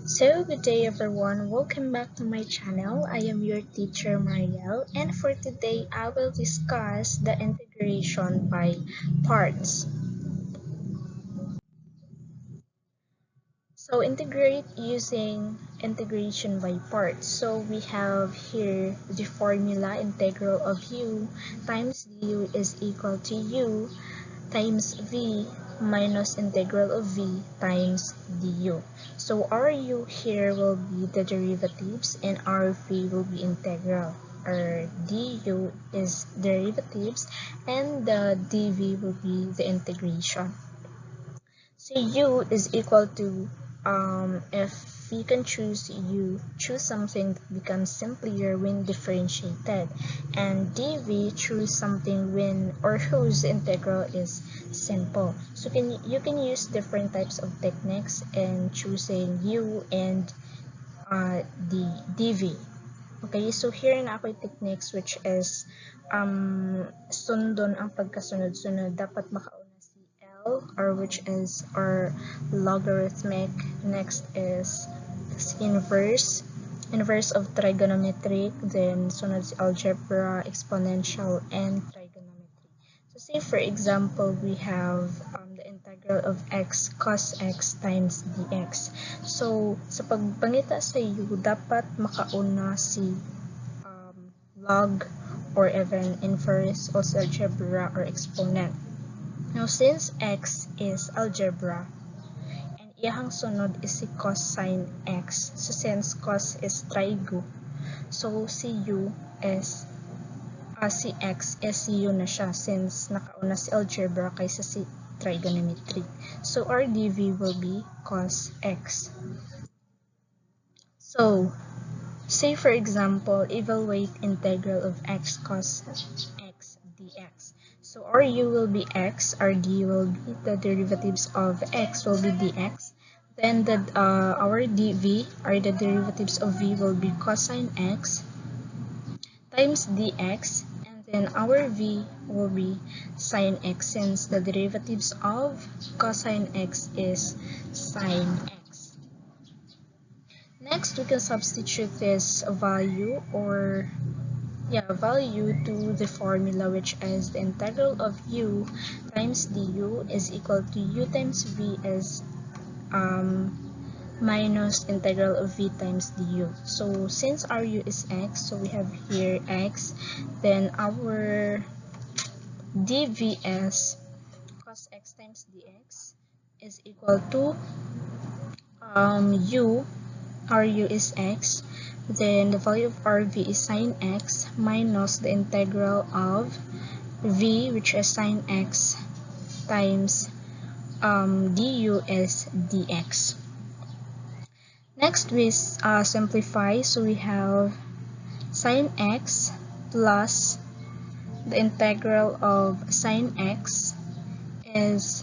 So, good day everyone. Welcome back to my channel. I am your teacher Mariel, and for today I will discuss the integration by parts. So, integrate using integration by parts. So, we have here the formula integral of u times du is equal to u times v minus integral of v times du. So our u here will be the derivatives and our v will be integral. Our du is derivatives and the dv will be the integration. So u is equal to, if you can choose u, choose something that becomes simpler when differentiated, and dv, choose something when or whose integral is simple. So you can use different types of techniques in choosing u and the dv. Okay, so here na ako yung techniques which is sundon ang pagkasunod-sunod. Dapat makauna si L, or which is our logarithmic. Next is inverse. Inverse of trigonometric. Then sunod si algebra, exponential, and trigonometry. So say for example, we have the integral of x cos x times dx. So sa pagpangita sa u, dapat makauna si log or even inverse or algebra or exponent. Now since x is algebra and iyahang sunod is si cosine x, so since cos is trigo, so si u is si x is u na siya since nakauna si algebra kaysa si trigonometry. So our dv will be cos x. So say for example, evaluate integral of x cos x dx. So our u will be x, our d will be the derivatives of x will be dx. Then our dv, or the derivatives of v, will be cosine x times dx, and then our v will be sine x since the derivatives of cosine x is sine x. Next, we can substitute this value to the formula, which is the integral of u times du is equal to u times v is minus integral of v times du. So since our u is x, so we have here x, then our dv is cos x times dx is equal to u, our u is x, then the value of our v is sine x minus the integral of v, which is sine x, times du is dx. Next we simplify, so we have sine x plus the integral of sine x is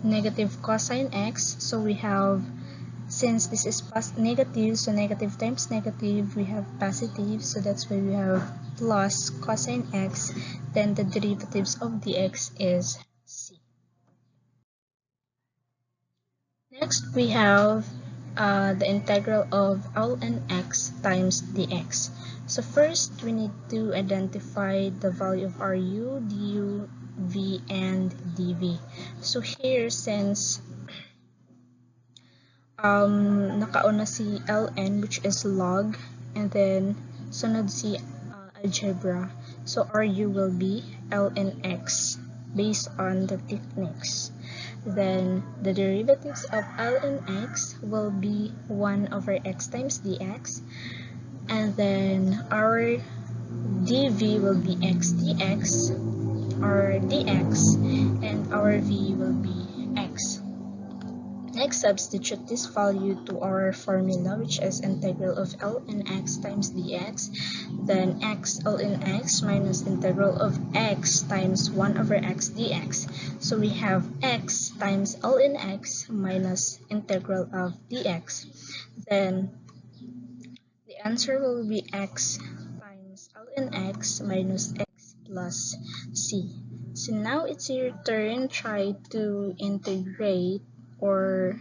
negative cosine x, so we have, since this is negative, so negative times negative, we have positive, so that's why we have plus cosine x, then the derivatives of dx is c. Next, we have the integral of ln x times dx. So first, we need to identify the value of our u, du, v, and dv. So here, since nakauna si ln, which is log, and then sunod si algebra, so our u will be ln x based on the techniques. Then the derivatives of ln x will be 1 over x times dx, and then our dv will be x dx, or dx, and our v will be x. Next, substitute this value to our formula, which is integral of ln x times dx, then x ln x minus integral of x times 1 over x dx. So we have x times ln x minus integral of dx. Then the answer will be x times ln x minus x plus c. So now it's your turn. Try to integrate or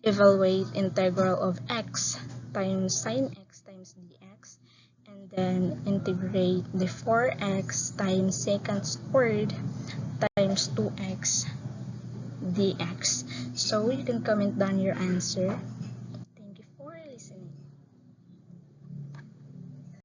evaluate integral of x times sine x times dx, and then integrate the 4x times secant squared times 2x dx. So you can comment down your answer.